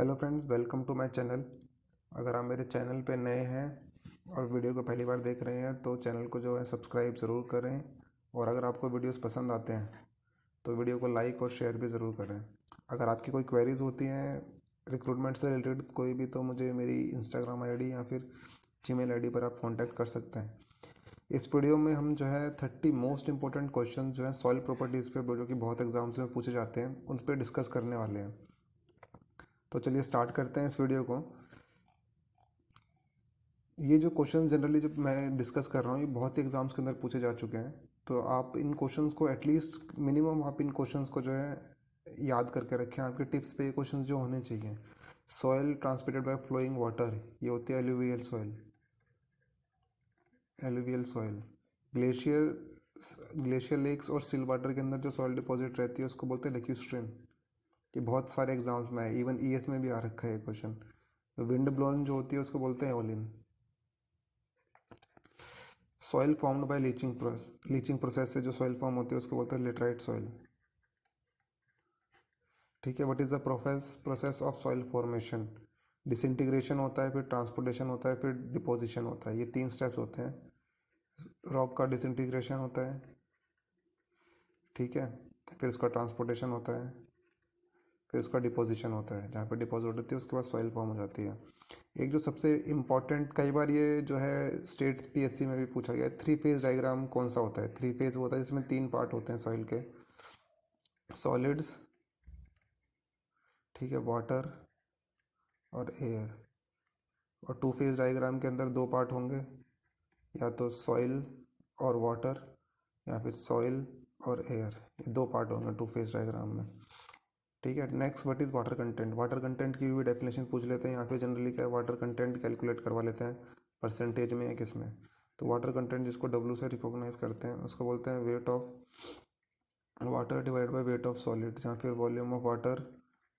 Hello friends, welcome to my channel. अगर आप मेरे चैनल पे नए हैं और वीडियो को पहली बार देख रहे हैं तो चैनल को जो है सब्सक्राइब ज़रूर करें। और अगर आपको वीडियोस पसंद आते हैं तो वीडियो को लाइक और शेयर भी ज़रूर करें। अगर आपकी कोई क्वेरीज़ होती हैं रिक्रूटमेंट से रिलेटेड कोई भी, तो मुझे मेरी इंस्टाग्राम आईडी या फिर जीमेल आईडी पर आप कांटेक्ट कर सकते हैं। इस वीडियो में हम जो है 30 मोस्ट इंपॉर्टेंट क्वेश्चन जो है सॉइल प्रॉपर्टीज़ पे, जो कि बहुत एग्जाम्स में पूछे जाते हैं, उन पर डिस्कस करने वाले हैं। तो चलिए स्टार्ट करते हैं इस वीडियो को। ये जो क्वेश्चन जनरली जो मैं डिस्कस कर रहा हूँ ये बहुत ही एग्जाम्स के अंदर पूछे जा चुके हैं। तो आप इन क्वेश्चंस को एटलीस्ट मिनिमम आप इन क्वेश्चंस को जो है याद करके रखें। आपके टिप्स पे ये क्वेश्चंस जो होने चाहिए। Soil transmitted by flowing water, ये होती है alluvial soil. Alluvial soil glacier glacier lakes और स्टिल वाटर के अंदर जो सॉइल डिपॉजिट रहती है उसको बोलते हैं लेक्यूस्ट्रीम। ये बहुत सारे एग्जाम्स में है, इवन ईएस में भी आ रखा है ये क्वेश्चन। विंड ब्लोन जो होती है उसको बोलते हैं aeolian. Soil formed by leaching process से जो सॉइल फॉर्म होती है उसको बोलते हैं लेटराइट सॉइल। ठीक है। What is the process of soil formation? Disintegration होता है, फिर ट्रांसपोर्टेशन होता है, फिर डिपोजिशन होता है। ये 3 स्टेप्स होते हैं। रॉक का डिसइंटीग्रेशन होता है, ठीक है, फिर उसका ट्रांसपोर्टेशन होता है, फिर उसका डिपोजिशन होता है। जहाँ पे डिपॉजिट होती है उसके बाद सॉइल फॉर्म हो जाती है। एक जो सबसे इम्पॉर्टेंट, कई बार ये जो है स्टेट पीएससी में भी पूछा गया है, 3 फेज डायग्राम कौन सा होता है? 3 फेज होता है जिसमें 3 पार्ट होते हैं सॉइल के, सॉलिड्स, ठीक है, वाटर और एयर। और 2 फेज डायग्राम के अंदर 2 पार्ट होंगे, या तो सॉइल और वाटर या फिर सॉइल और एयर। ये 2 पार्ट होंगे 2 फेज डायग्राम में। ठीक है। Next, what is water content? Water content की भी डेफिनेशन पूछ लेते हैं। यहाँ पे जनरली क्या है, वाटर कंटेंट कैलकुलेट करवा लेते हैं परसेंटेज में या किस में। तो वाटर कंटेंट जिसको डब्ल्यू से रिकॉग्नाइज करते हैं उसको बोलते हैं weight of water divide by weight of solid, या फिर volume of water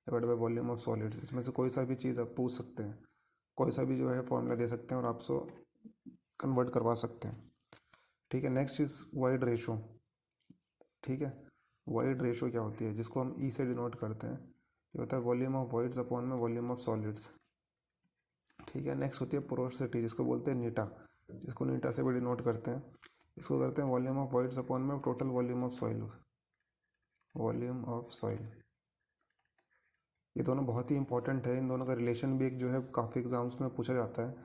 divide by volume of solids. इसमें से कोई सा भी चीज़ आप पूछ सकते हैं, कोई सा भी जो है फॉर्मूला दे सकते हैं और आपसे कन्वर्ट करवा सकते हैं। ठीक है। Next is wide ratio. ठीक है। वाइड रेशो क्या होती है, जिसको हम ई से डिनोट करते हैं? ये होता है वॉल्यूम ऑफ वॉइड्स अपॉन में वॉल्यूम ऑफ सॉलिड्स। ठीक है। नेक्स्ट होती है पोरोसिटी, जिसको बोलते हैं नीटा, जिसको नीटा से भी डिनोट करते हैं। इसको करते हैं वॉल्यूम ऑफ वॉइड्स अपॉन में total volume of soil, volume of soil. ये दोनों बहुत ही इंपॉर्टेंट है। इन दोनों का रिलेशन भी एक जो है काफ़ी एग्जाम्स में पूछा जाता है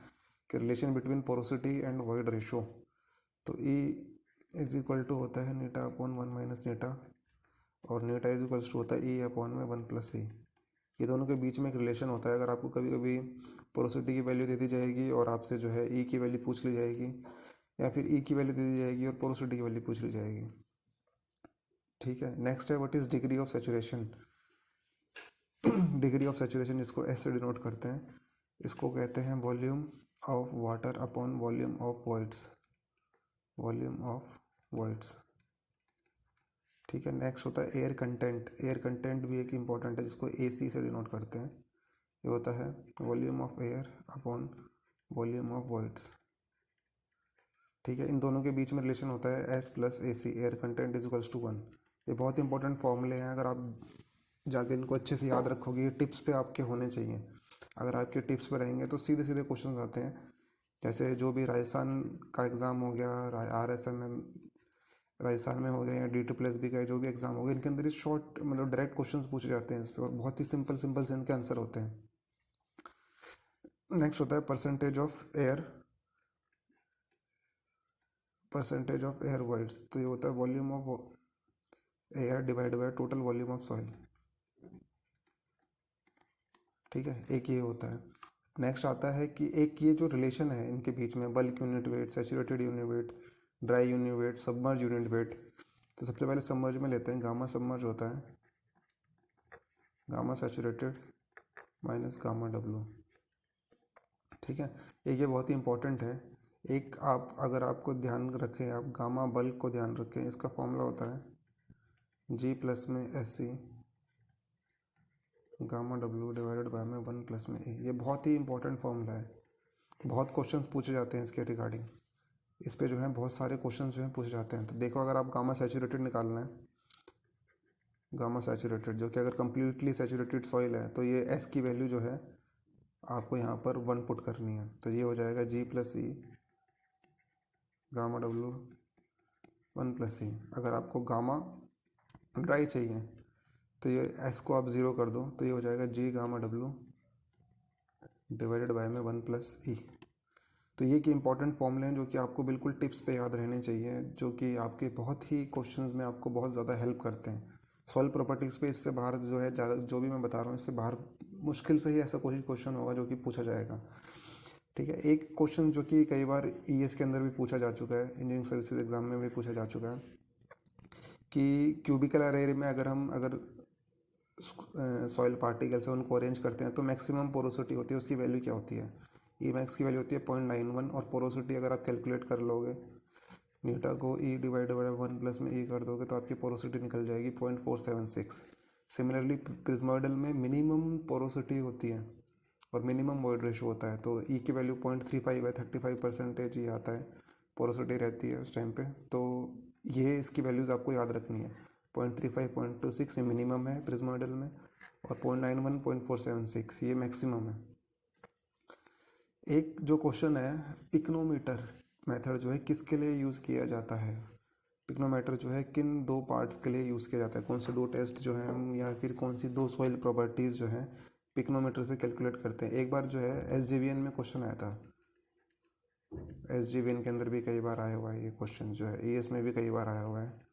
कि relation between porosity and void ratio. तो ई इज इक्वल टू होता है नीटा अपॉन 1 माइनस नीटा, और नीटा इज इक्वल्स टू होता है ई अपॉन में 1 प्लस सी। ये दोनों के बीच में एक रिलेशन होता है। अगर आपको कभी कभी पोरोसिटी की वैल्यू दे दी जाएगी और आपसे जो है ई की वैल्यू पूछ ली जाएगी, या फिर ई की वैल्यू दे दी जाएगी और पोरोसिटी की वैल्यू पूछ ली जाएगी। ठीक है। नेक्स्ट है what is degree of saturation? Degree of saturation जिसको एस से डिनोट करते हैं, इसको कहते हैं volume of water upon volume of voids, volume of voids. ठीक है। नेक्स्ट होता है एयर कंटेंट। एयर कंटेंट भी एक इंपॉर्टेंट है, जिसको ए सी से डिनोट करते हैं। ये होता है volume of air upon volume of voids. ठीक है। इन दोनों के बीच में रिलेशन होता है S plus A C, air content is equals to 1। ये बहुत इंपॉर्टेंट फॉर्मूले हैं। अगर आप जाके इनको अच्छे से याद रखोगे, ये टिप्स पे आपके होने चाहिए। अगर आपके टिप्स पे रहेंगे तो सीधे सीधे क्वेश्चन आते हैं। जैसे जो भी राजस्थान का एग्ज़ाम हो गया, RSM में राजस्थान में हो गया, या D+B का जो भी एग्ज़ाम हो गया, इनके अंदर ये शॉर्ट मतलब डायरेक्ट क्वेश्चंस पूछे जाते हैं इस पर, और बहुत ही सिंपल सिंपल से इनके आंसर होते हैं। नेक्स्ट होता है percentage of air, percentage of air words. तो ये होता है volume of air divide by total volume of soil. ठीक है। एक ये होता है। नेक्स्ट आता है कि एक ये जो रिलेशन है इनके बीच में, bulk unit weight, saturated unit weight, dry unit weight, submerge unit weight. तो सबसे पहले सबमर्ज में लेते हैं। गामा सबमर्ज होता है gamma saturated minus gamma W. ठीक है। एक ये बहुत ही इंपॉर्टेंट है। एक आप अगर आपको ध्यान रखें, आप गामा बल्क को ध्यान रखें, इसका फॉर्मूला होता है G प्लस में SC gamma W divided by में 1 प्लस में ए। ये बहुत ही इंपॉर्टेंट फॉर्मूला है, बहुत क्वेश्चंस पूछे जाते हैं इसके रिगार्डिंग। इस पे जो है बहुत सारे क्वेश्चंस जो हैं पूछे जाते हैं। तो देखो, अगर आप गामा सैचुरेटेड निकालना है गामा सैचुरेटेड, जो कि अगर कम्प्लीटली सैचुरेटेड सॉइल है तो ये एस की वैल्यू जो है आपको यहाँ पर 1 पुट करनी है, तो ये हो जाएगा G plus e gamma W 1 plus e. अगर आपको गामा ड्राई चाहिए तो ये एस को आप 0 कर दो, तो ये हो जाएगा G gamma W divided by में 1 प्लस ई। तो ये कि इंपॉर्टेंट फॉर्मूले हैं जो कि आपको बिल्कुल टिप्स पे याद रहने चाहिए, जो कि आपके बहुत ही क्वेश्चंस में आपको बहुत ज़्यादा हेल्प करते हैं। सॉइल प्रॉपर्टीज़ पे इससे बाहर जो है ज़्यादा जो भी मैं बता रहा हूँ इससे बाहर मुश्किल से ही ऐसा कोई क्वेश्चन होगा जो कि पूछा जाएगा। ठीक है, एक क्वेश्चन जो कि कई बार ईएस के अंदर भी पूछा जा चुका है, इंजीनियरिंग सर्विसेज एग्जाम में भी पूछा जा चुका है कि क्यूबिकल अरे में अगर सॉइल पार्टिकल्स है उनको अरेंज करते हैं तो मैक्सिमम पोरोसिटी होती है, उसकी वैल्यू क्या होती है? ई मैक्स की वैल्यू होती है 0.91, और पोरोसिटी अगर आप कैलकुलेट कर लोगे नीटा को ई डिवाइड बाई 1 प्लस में ई कर दोगे तो आपकी पोरोसिटी निकल जाएगी 0.476। सिमिलरली प्रिज्मोइडल में मिनिमम पोरोसिटी होती है और मिनिमम वॉइड रेशो होता है, तो ई की वैल्यू 0.35 है, 35% ये आता है पोरोसिटी रहती है उस टाइम पे। तो ये इसकी वैल्यूज़ आपको याद रखनी है, 0.35 0.26 ये मिनिमम है प्रिज्मोइडल में, और 0.91 0.476 ये मैक्सिमम है। एक जो क्वेश्चन है पिक्नोमीटर मेथड जो है किसके लिए यूज़ किया जाता है? पिक्नोमीटर जो है किन दो पार्ट्स के लिए यूज़ किया जाता है? कौन से दो टेस्ट जो है हम या फिर कौन सी दो सॉइल प्रॉपर्टीज़ जो है पिक्नोमीटर से कैलकुलेट करते हैं? एक बार जो है एसजीवीएन में क्वेश्चन आया था, एसजीवीएन के अंदर भी कई बार आया हुआ है ये क्वेश्चन, जो है ईएस में भी कई बार आया हुआ है।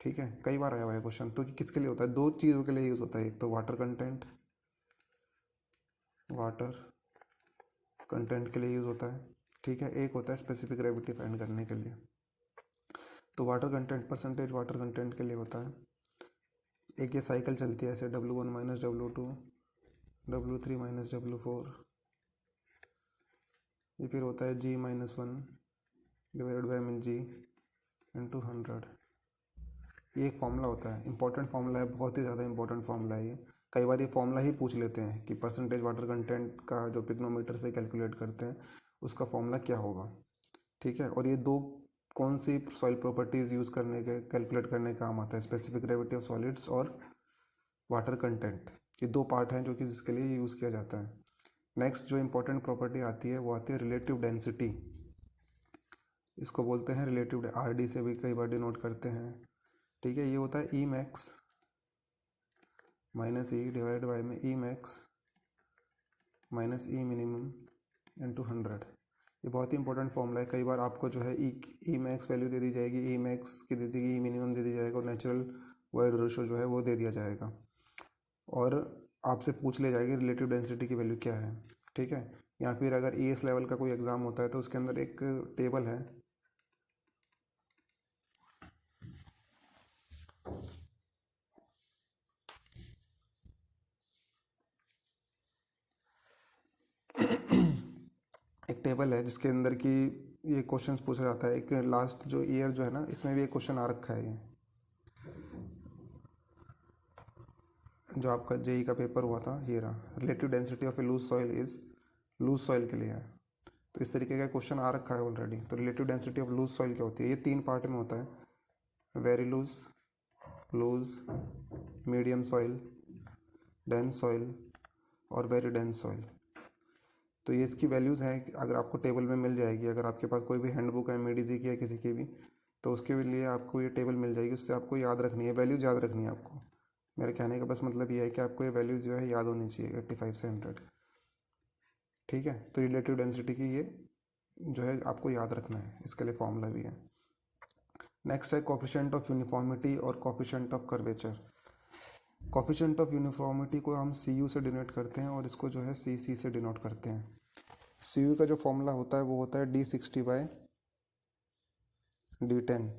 ठीक है, कई बार आया हुआ है क्वेश्चन। तो किसके लिए होता है? दो चीज़ों के लिए यूज़ होता है, एक तो वाटर कंटेंट के लिए यूज़ होता है, ठीक है, एक होता है स्पेसिफिक ग्रेविटी फाइंड करने के लिए। तो water content percentage water content के लिए होता है। एक ये साइकिल चलती है ऐसे W1 minus W2 W3 minus W4, ये फिर होता है G-1 divided by min G into 100। ये एक फॉर्मूला होता है, इंपॉर्टेंट फॉर्मूला है, बहुत ही ज़्यादा इंपॉर्टेंट फॉर्मूला है ये। कई बार ये फॉर्मूला ही पूछ लेते हैं कि परसेंटेज वाटर कंटेंट का जो पिक्नोमीटर से कैलकुलेट करते हैं उसका फॉर्मूला क्या होगा। ठीक है, और ये दो कौन सी सॉइल प्रॉपर्टीज़ यूज़ करने के कैलकुलेट करने का काम आता है? स्पेसिफिक ग्रेविटी ऑफ सॉलिड्स और वाटर कंटेंट, ये दो पार्ट हैं जो कि जिसके लिए यूज़ किया जाता है। नेक्स्ट जो इंपॉर्टेंट प्रॉपर्टी आती है वो आती है रिलेटिव डेंसिटी। इसको बोलते हैं रिलेटिव, आरडी से भी कई बार डिनोट करते हैं। ठीक है, ये होता है e max minus e divide by में e max minus e minimum into 100। ये बहुत ही इंपॉर्टेंट फॉर्मूला है। कई बार आपको जो है ई मैक्स वैल्यू दे दी जाएगी, ई मैक्स की दे देगी, ई मिनिमम दे दी जाएगा, और नेचुरल वाइड रेशो जो है वो दे दिया जाएगा, और आपसे पूछ ले जाएगी रिलेटिव डेंसिटी की वैल्यू क्या है। ठीक है, या फिर अगर ईएस लेवल का कोई एग्ज़ाम होता है तो उसके अंदर एक टेबल है, एक टेबल है जिसके अंदर की ये क्वेश्चंस पूछा जाता है। एक लास्ट जो ईयर जो है ना इसमें भी एक क्वेश्चन आ रखा है, ये जो आपका जेई का पेपर हुआ था, ये रहा, relative density of a loose soil is, loose soil के लिए है। तो इस तरीके का क्वेश्चन आ रखा है ऑलरेडी। तो relative density of loose soil क्या होती है? ये 3 पार्ट में होता है, very loose, loose, medium soil, dense soil और वेरी डेंस सॉइल। तो ये इसकी वैल्यूज़ हैं, अगर आपको टेबल में मिल जाएगी, अगर आपके पास कोई भी हैंडबुक है मेडीजी की या किसी की भी, तो उसके लिए आपको ये टेबल मिल जाएगी, उससे आपको याद रखनी है, वैल्यूज़ याद रखनी है आपको। मेरे कहने का बस मतलब ये है कि आपको ये वैल्यूज़ जो है याद होनी चाहिए 85 से 100। ठीक है, तो रिलेटिव डेंसिटी की ये जो है आपको याद रखना है, इसके लिए फॉर्मूला भी है। नेक्स्ट है कोफिशिएंट ऑफ यूनिफॉर्मिटी और coefficient of curvature. Coefficient of uniformity को हम सी यू से डिनोट करते हैं और इसको जो है सी सी से डिनोट करते हैं। सी यू का जो फॉर्मूला होता है वो होता है D60/D10,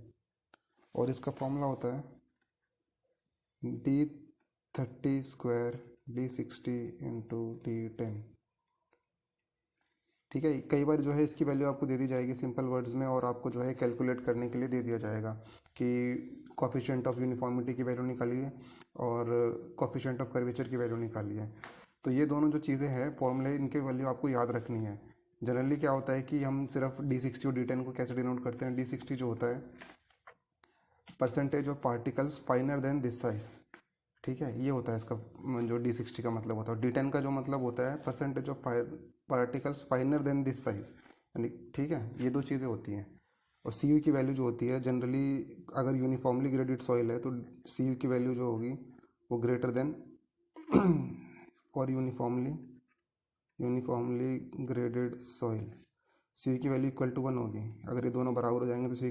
और इसका फॉर्मूला होता है D30² D60 इंटू D10। ठीक है, कई बार जो है इसकी वैल्यू आपको दे दी जाएगी सिंपल वर्ड्स में, और आपको जो है कैलकुलेट करने के लिए दे दिया जाएगा कि कोफिशिएंट ऑफ यूनिफॉर्मिटी की वैल्यू निकालिए और कोफिशिएंट ऑफ कर्वेचर की वैल्यू निकालिए। तो ये दोनों जो चीज़ें हैं फॉर्मूले, इनके वैल्यू आपको याद रखनी है। जनरली क्या होता है कि हम सिर्फ D60 और D10 को कैसे डिनोट करते हैं? D60 जो होता है percentage of particles finer than this size, ठीक है, ये होता है इसका जो D60 का मतलब होता है। और D10 का जो मतलब होता है percentage of particles finer than this size, यानी ठीक है, ये दो चीज़ें होती हैं। और सी यू की वैल्यू जो होती है जनरली, अगर यूनिफॉर्मली ग्रेडेड सॉइल है तो सी यू की वैल्यू जो होगी वो ग्रेटर देन और uniformly graded soil, C U की वैल्यू इक्वल टू 1 होगी। अगर ये दोनों बराबर हो जाएंगे तो सी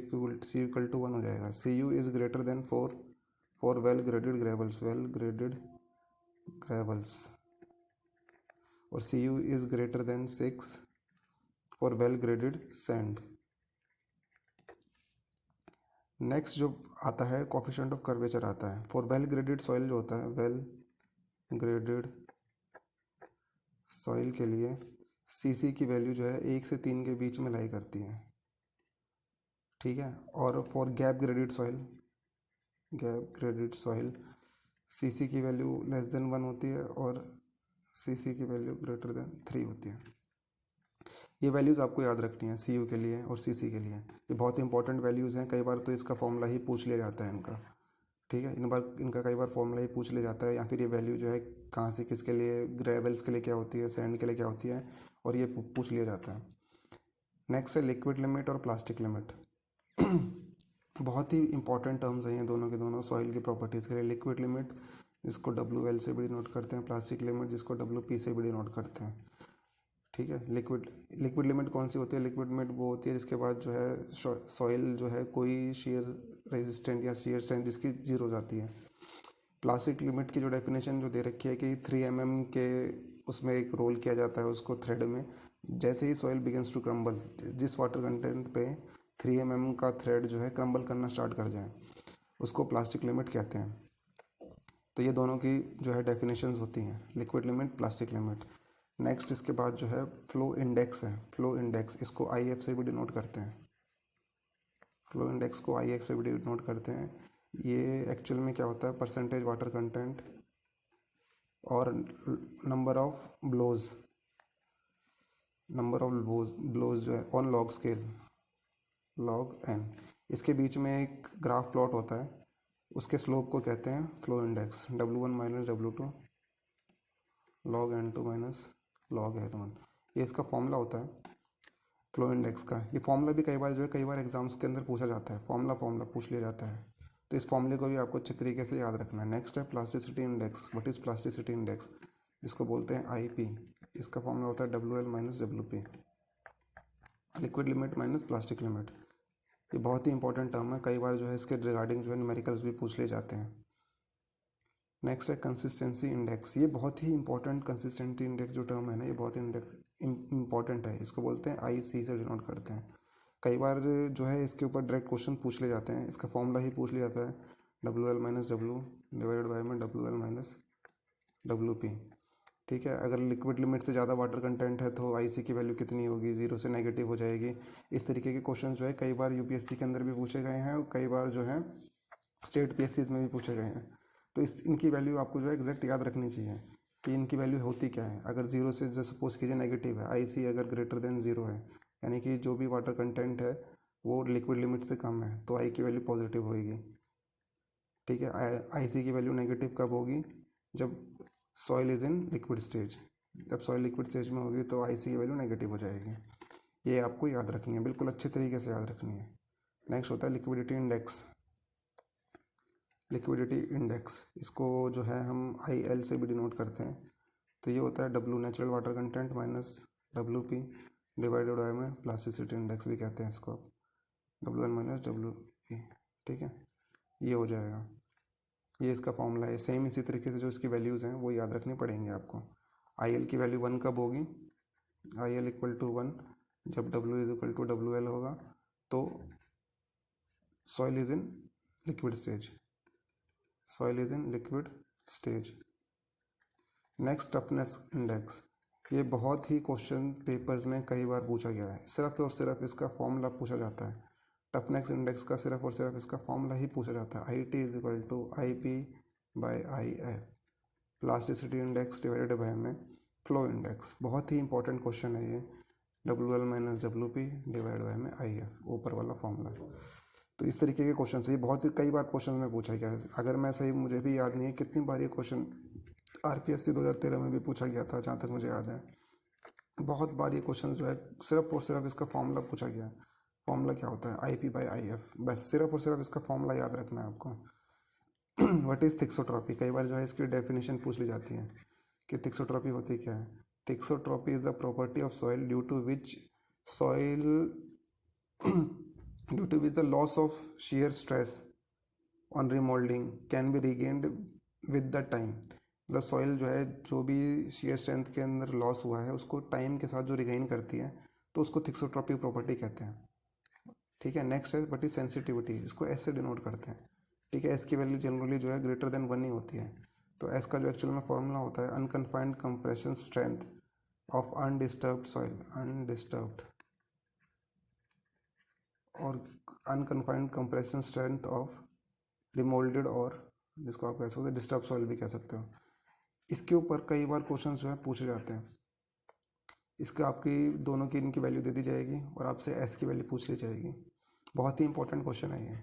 इक्वल टू 1 हो जाएगा। C U is greater than 4 for well graded gravels, और C U is greater than 6 for well graded sand. Next जो आता है कोफिशिएंट ऑफ कर्वेचर आता है फॉर वेल ग्रेडेड सॉइल, जो होता है वेल ग्रेडेड सॉइल के लिए सीसी की वैल्यू जो है 1 से 3 के बीच में लाई करती है, ठीक है। और for gap graded soil CC की वैल्यू लेस देन 1 होती है और सीसी की वैल्यू ग्रेटर देन 3 होती है। ये वैल्यूज़ आपको याद रखनी है सी यू के लिए और सी सी के लिए, ये बहुत इंपॉर्टेंट वैल्यूज़ हैं। कई बार तो इसका फॉर्मूला ही पूछ लिया जाता है इनका, ठीक है, इनका कई बार फॉर्मूला ही पूछ लिया जाता है, या फिर ये वैल्यू जो है कहाँ से किसके लिए, ग्रेवल्स के लिए क्या होती है, सैंड के लिए क्या होती है, और ये पूछ लिया जाता है। नेक्स्ट है लिक्विड लिमिट और प्लास्टिक लिमिट। बहुत ही इंपॉर्टेंट टर्म्स हैं ये दोनों के दोनों सॉइल की प्रॉपर्टीज़ के लिए। लिक्विड लिमिट जिसको WL से भी डिनोट करते हैं, प्लास्टिक लिमिट जिसको WP से भी डिनोट करते हैं, ठीक है। लिक्विड लिमिट कौन सी होती है? लिक्विड लिमिट वो होती है जिसके बाद जो है सॉइल जो है कोई शेयर रेजिस्टेंट या शेयर स्ट्रेंथ जिसकी जीरो हो जाती है। प्लास्टिक लिमिट की जो डेफिनेशन जो दे रखी है कि 3 mm के उसमें एक रोल किया जाता है उसको थ्रेड में, जैसे ही सॉइल बिगिंस टू क्रम्बल, जिस वाटर कंटेंट पे 3 mm का थ्रेड जो है क्रम्बल करना स्टार्ट कर जाए उसको प्लास्टिक लिमिट कहते हैं। तो ये दोनों की जो है डेफिनेशंस होती हैं, liquid limit, plastic limit. Next इसके बाद जो है फ्लो इंडेक्स है। फ्लो इंडेक्स इसको IF से भी डिनोट करते हैं, फ्लो इंडेक्स को IF से भी डिनोट करते हैं। ये एक्चुअल में क्या होता है, परसेंटेज वाटर कंटेंट और नंबर ऑफ ब्लोज जो है on log scale, log N, इसके बीच में एक ग्राफ प्लॉट होता है, उसके स्लोप को कहते हैं flow index. W1 minus W2 log N2 minus log N1, ये इसका फॉर्मूला होता है फ्लो इंडेक्स का। ये फॉर्मूला भी कई बार एग्जाम्स के अंदर पूछा जाता है, फॉर्मूला पूछ लिया जाता है, तो इस फॉर्मूले को भी आपको अच्छे तरीके से याद रखना है। नेक्स्ट है plasticity index. What is plasticity index? इसको बोलते हैं IP। इसका फॉर्मूला होता है WL minus WP, liquid limit minus plastic limit. ये बहुत ही इंपॉर्टेंट टर्म है, कई बार जो है इसके रिगार्डिंग जो है न्यूमेरिकल्स भी पूछ लिए जाते हैं। नेक्स्ट है कंसिस्टेंसी इंडेक्स। ये बहुत ही इंपॉर्टेंट, कंसिस्टेंसी इंडेक्स जो टर्म है ना, ये बहुत इंपॉर्टेंट है। इसको बोलते हैं IC से डिनोट करते हैं। कई बार जो है इसके ऊपर डायरेक्ट क्वेश्चन पूछ ले जाते हैं, इसका फॉर्मूला ही पूछ लिया जाता है WL minus W divided by में WL माइनस WP, ठीक है। अगर लिक्विड लिमिट से ज़्यादा वाटर कंटेंट है तो IC की वैल्यू कितनी होगी, 0 से नेगेटिव हो जाएगी। इस तरीके के क्वेश्चन जो है कई बार UPSC के अंदर भी पूछे गए हैं और कई बार जो है स्टेट PSCs में भी पूछे गए हैं। तो इनकी वैल्यू आपको जो है एग्जैक्ट याद रखनी चाहिए कि इनकी वैल्यू होती क्या है। अगर 0 से जैसे सपोज कीजिए नेगेटिव है, IC अगर ग्रेटर देन 0 है, यानी कि जो भी वाटर कंटेंट है वो लिक्विड लिमिट से कम है, तो I की वैल्यू पॉजिटिव होगी, ठीक है। IC की वैल्यू नेगेटिव कब होगी? जब soil is in liquid stage. जब सॉइल लिक्विड स्टेज में होगी तो IC की वैल्यू नेगेटिव हो जाएगी। ये आपको याद रखनी है, बिल्कुल अच्छे तरीके से याद रखनी है। नेक्स्ट होता है लिक्विडिटी इंडेक्स। लिक्विडिटी इंडेक्स इसको जो है हम IL से भी डिनोट करते हैं। तो ये होता है W natural water content minus WP divided by में प्लास्टिसिटी इंडेक्स भी कहते हैं इसको, WL माइनस WP, ठीक है। ये हो जाएगा, ये इसका फॉर्मूला है। सेम इसी तरीके से जो इसकी वैल्यूज़ हैं वो याद रखनी पड़ेंगी आपको। IL की वैल्यू 1 कब होगी? IL इक्वल टू 1 जब W is equal to WL होगा, तो soil is in liquid stage, soil is in liquid stage. Next toughness index. ये बहुत ही क्वेश्चन पेपर्स में कई बार पूछा गया है, सिर्फ और सिर्फ इसका फॉर्मूला पूछा जाता है। टफनेस इंडेक्स का सिर्फ और सिर्फ इसका फॉर्मूला ही पूछा जाता है, IT is equal to IP by IF, plasticity index divided by में फ्लो इंडेक्स। बहुत ही इंपॉर्टेंट क्वेश्चन है ये, WL minus WP divide by में IF, ऊपर वाला फॉर्मूला। तो इस तरीके के क्वेश्चन ये बहुत कई बार क्वेश्चन में पूछा गया है। अगर मैं सही, मुझे भी याद नहीं है कितनी बार ये क्वेश्चन RPSC 2013 में भी पूछा गया था, जहाँ तक मुझे याद है बहुत बार ये क्वेश्चन जो है सिर्फ और सिर्फ इसका फॉर्मूला पूछा गया है। फॉर्मूला क्या होता है? IP/IF, बस सिर्फ और सिर्फ इसका फॉर्मूला याद रखना है आपको। What is thixotropy? कई बार जो है इसकी डेफिनेशन पूछ ली जाती है कि थिक्सोट्रॉपी होती क्या है। Thixotropy is the property of soil due to which soil due to which the loss of shear stress on remolding can be regained with the time। मतलब सॉइल जो है, जो भी shear स्ट्रेंथ के अंदर लॉस हुआ है उसको टाइम के साथ जो रिगेन करती है, तो उसको थिक्सोट्रॉपिक प्रॉपर्टी कहते हैं। ठीक है। नेक्स्ट है व्हाट इज सेंसिटिविटी, इसको एस से डिनोट करते हैं। ठीक है। एस की वैल्यू जनरली जो है ग्रेटर देन 1 ही होती है। तो एस का जो एक्चुअल में फॉर्मूला होता है unconfined compression strength of undisturbed soil, undisturbed, और unconfined compression strength of remoulded, और जिसको आप कह सकते हो डिस्टर्ब सॉइल भी कह सकते हो। इसके ऊपर कई बार क्वेश्चन जो है पूछे जाते हैं। इसका आपकी दोनों की इनकी वैल्यू दे दी जाएगी और आपसे एस की वैल्यू पूछ ली जाएगी। बहुत ही इंपॉर्टेंट क्वेश्चन है ये।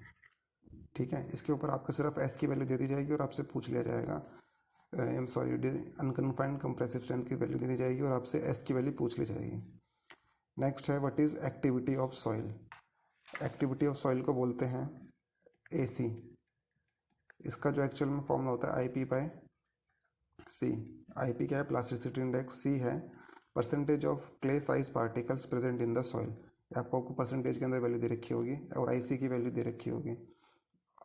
ठीक है। इसके ऊपर आपको सिर्फ एस की वैल्यू दे दी जाएगी और आपसे पूछ लिया जाएगा, सॉरी, अनकन्फाइंड कंप्रेसिव स्ट्रेंथ की वैल्यू दे दी जाएगी और आपसे एस की वैल्यू पूछ ली जाएगी। नेक्स्ट है what is activity of soil. Activity of soil को बोलते हैं AC। इसका जो एक्चुअल में फॉर्मूला होता है IP/C। IP क्या है? Plasticity index. C है percentage of clay size particles present in the soil. आपको परसेंटेज के अंदर वैल्यू दे रखी होगी और IC की वैल्यू दे रखी होगी,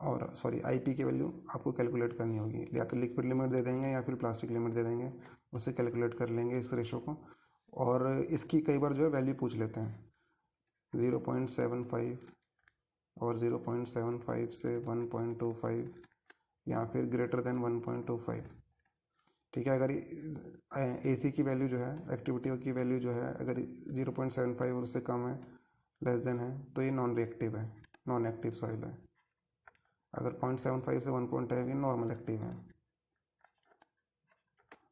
और सॉरी IP की वैल्यू आपको कैलकुलेट करनी होगी। या तो लिक्विड लिमिट दे देंगे या फिर प्लास्टिक लिमिट दे देंगे, उससे कैलकुलेट कर लेंगे इस रेशो को। और इसकी कई बार जो है वैल्यू पूछ लेते हैं 0.75 और 0.75 से 1.25 या फिर ग्रेटर देन 1.25। ठीक है। अगर AC की वैल्यू जो है, एक्टिविटी की वैल्यू जो है, अगर 0.75 और उससे कम है, लेस देन है, तो ये नॉन रिएक्टिव है, नॉन एक्टिव सॉइल है। अगर 0.75 से 1.5 ये नॉर्मल एक्टिव है,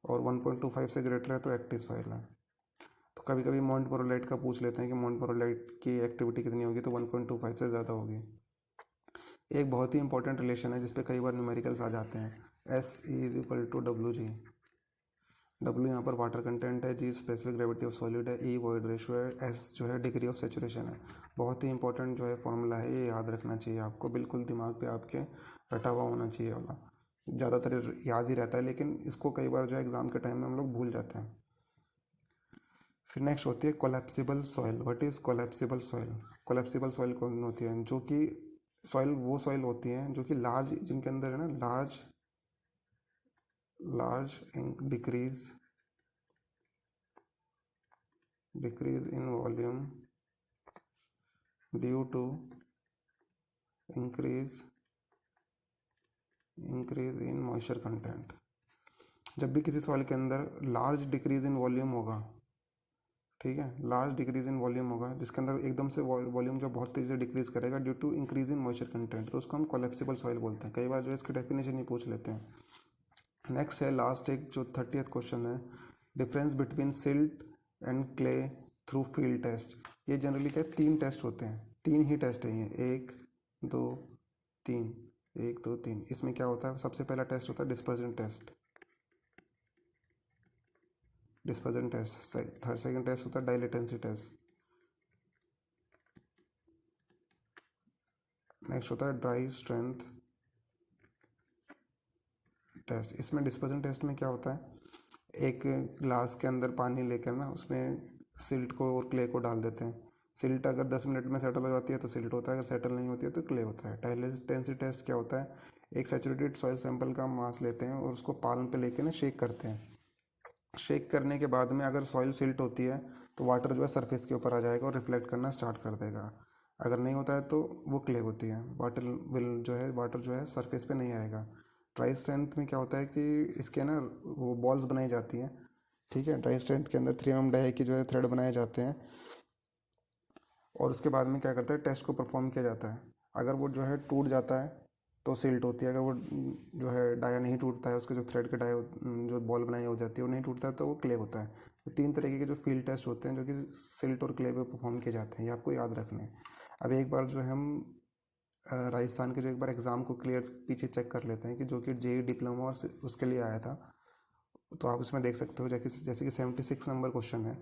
और 1.25 से ग्रेटर है तो एक्टिव सॉइल है। तो कभी कभी मोन्टमोरोलाइट का पूछ लेते हैं कि मोन्टमोरोलाइट की एक्टिविटी कितनी होगी, तो 1.25 से ज़्यादा होगी। एक बहुत ही इंपॉर्टेंट रिलेशन है जिसपे कई बार न्यूमेरिकल्स आ जाते हैं। S=WG। W यहाँ पर वाटर कंटेंट है, G specific gravity of solid है, E वॉइड रेशियो है, S जो है डिग्री ऑफ सेचुरेशन है। बहुत ही इंपॉर्टेंट जो है फॉर्मूला है, ये याद रखना चाहिए आपको, बिल्कुल दिमाग पे आपके रटा हुआ होना चाहिए वाला। ज़्यादातर याद ही रहता है, लेकिन इसको कई बार जो है एग्ज़ाम के टाइम में हम लोग भूल जाते हैं। फिर नेक्स्ट होती है collapsible soil. What is collapsible soil? Collapsible soil कौन होती है? जो कि सॉइल, वो सॉइल होती है जो कि लार्ज, जिनके अंदर है ना large large decrease in volume due to increase in moisture content। जब भी किसी सॉइल के अंदर लार्ज डिक्रीज इन वॉल्यूम होगा, ठीक है, लार्ज डिक्रीज इन वॉल्यूम होगा, जिसके अंदर एकदम से वॉल्यूम जो बहुत तेज़ी से डिक्रीज करेगा due to increase in moisture content, तो उसको हम कोलैप्सिबल सॉइल बोलते हैं। कई बार जो है इसकी डेफिनेशन ही पूछ लेते हैं। नेक्स्ट है लास्ट एक जो 30th क्वेश्चन है, difference between silt and clay through field test. ये जनरली क्या है, 3 टेस्ट होते हैं, 3 ही टेस्ट है ये, 1 2 3, 1 2 3। इसमें क्या होता है, सबसे पहला टेस्ट होता है dispersion test, dispersion test. Second test होता है डाइलेटेंसी टेस्ट। नेक्स्ट होता है ड्राई स्ट्रेंथ टेस्ट। इसमें डिस्पर्जन टेस्ट में क्या होता है, एक ग्लास के अंदर पानी लेकर ना उसमें सिल्ट को और क्ले को डाल देते हैं। सिल्ट अगर 10 मिनट में सेटल हो जाती है तो सिल्ट होता है, अगर सेटल नहीं होती है तो क्ले होता है। डाइलेटेंसी टेस्ट क्या होता है, एक सैचुरेटेड सॉइल सैंपल का मास लेते हैं और उसको पाल्म पे लेके ना शेक करते हैं। शेक करने के बाद में अगर सॉइल सिल्ट होती है तो वाटर जो है सरफेस के ऊपर आ जाएगा और रिफ्लेक्ट करना स्टार्ट कर देगा। अगर नहीं होता है तो वो क्ले होती है, वाटर जो है सरफेस पे नहीं आएगा। ड्राई स्ट्रेंथ में क्या होता है कि इसके ना वो बॉल्स बनाई जाती हैं। ठीक है। ड्राई स्ट्रेंथ के अंदर 3 mm डाई की जो है थ्रेड बनाए जाते हैं, और उसके बाद में क्या करता है, टेस्ट को परफॉर्म किया जाता है। अगर वो जो है टूट जाता है तो सिल्ट होती है, अगर वो जो है डाया नहीं टूटता है, उसके जो थ्रेड के डाया जो बॉल बनाई हो जाती है वो नहीं टूटता है, तो वो क्ले होता है। तो 3 तरीके के जो फील्ड टेस्ट होते हैं जो कि सिल्ट और क्ले पे परफॉर्म किए जाते हैं, ये आपको याद रखने हैं। अब एक बार जो है हम राजस्थान के जो एक बार एग्ज़ाम को क्लियर पीछे चेक कर लेते हैं कि जो कि जेई डिप्लोमा और उसके लिए आया था। तो आप इसमें देख सकते हो जैसे कि 76 नंबर क्वेश्चन है।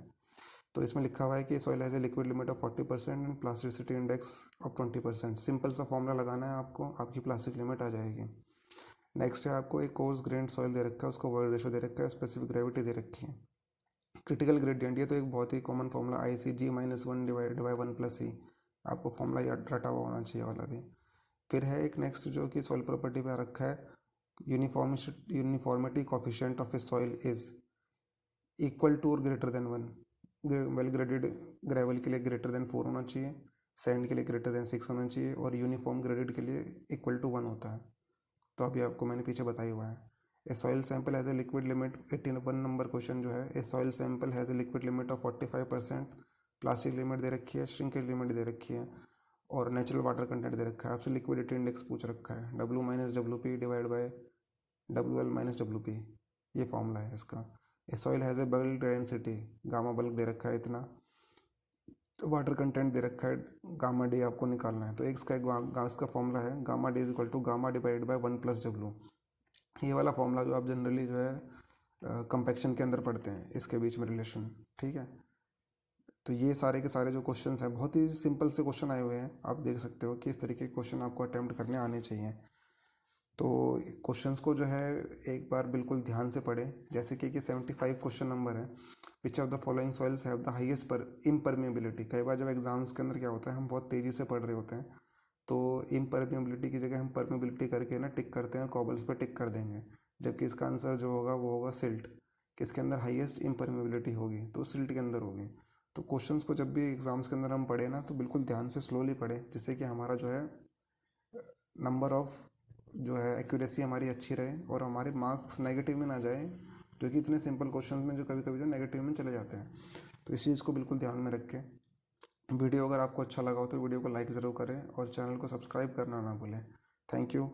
तो इसमें लिखा हुआ है कि soil has a liquid limit of 40% and plasticity index of 20%। Simple सा फॉर्मूला लगाना है आपको, आपकी प्लास्टिक लिमिट आ जाएगी। नेक्स्ट है आपको एक कोर्स ग्रेन्ड सॉइल दे रखा है, उसको वर्ड रेशो दे रखा है, स्पेसिफिक ग्रेविटी दे रखी है। क्रिटिकल ग्रेडियंट, ये तो एक बहुत ही common formula, I C G -1 divided by 1 + e. आपको फॉर्मूला याद रटा हुआ होना चाहिए वाला भी। फिर है एक नेक्स्ट जो कि सॉइल प्रॉपर्टी पे आ रखा है, uniformity coefficient of a soil is equal to और greater than 1। Well graded gravel के लिए ग्रेटर देन 4 होना चाहिए, सैंड के लिए ग्रेटर देन 6 होना चाहिए, और यूनिफॉर्म ग्रेडेड के लिए इक्वल टू 1 होता है। तो अभी आपको मैंने पीछे बताया हुआ है। A soil sample has a liquid limit 81 number question जो है, a soil sample has a liquid limit of 45%, plastic limit दे रखी है, श्रिंकेज लिमिट दे रखी है, और नेचुरल वाटर कंटेंट दे रखा है। आपसे लिक्विडिटी इंडेक्स पूछ रखा है, W - WP / WL - WP। ये फॉर्मूला है इसका। A soil has a bulk density, gamma bulk दे रखा है इतना, तो वाटर कंटेंट दे रखा है, गामा डी आपको निकालना है। तो एक इसका फॉर्मूला है gamma D is equal to gamma divide by 1 + W। ये वाला फॉर्मूला जो आप जनरली जो है कंपैक्शन के अंदर पढ़ते हैं, इसके बीच में रिलेशन, ठीक है। तो ये सारे के सारे जो क्वेश्चन हैं बहुत ही सिंपल से क्वेश्चन आए हुए हैं। आप देख सकते हो कि इस तरीके के क्वेश्चन आपको अटैम्प्ट करने आने चाहिए। तो क्वेश्चंस को जो है एक बार बिल्कुल ध्यान से पढ़ें। जैसे कि 75 क्वेश्चन नंबर है, which of the following soils have the highest पर इम्परमेबिलिटी। कई बार जब एग्जाम्स के अंदर क्या होता है, हम बहुत तेज़ी से पढ़ रहे होते हैं, तो इम्परमेबिलिटी की जगह हम परमेबिलिटी करके ना टिक करते हैं, कॉबल्स पे टिक कर देंगे, जबकि इसका आंसर जो होगा वो होगा सिल्ट। किसके अंदर हाईएस्ट इम्परमेबिलिटी होगी, तो सिल्ट के अंदर होगी। तो क्वेश्चंस को जब भी एग्जाम्स के अंदर हम पढ़े ना, तो बिल्कुल ध्यान से स्लोली पढ़े, जिससे कि हमारा जो है नंबर ऑफ जो है एक्यूरेसी हमारी अच्छी रहे, और हमारे मार्क्स नेगेटिव में ना जाए, जो कि इतने सिंपल क्वेश्चन में जो कभी कभी जो नेगेटिव में चले जाते हैं। तो इस चीज़ को बिल्कुल ध्यान में रखें। वीडियो अगर आपको अच्छा लगा हो तो वीडियो को लाइक ज़रूर करें, और चैनल को सब्सक्राइब करना ना भूलें। Thank you.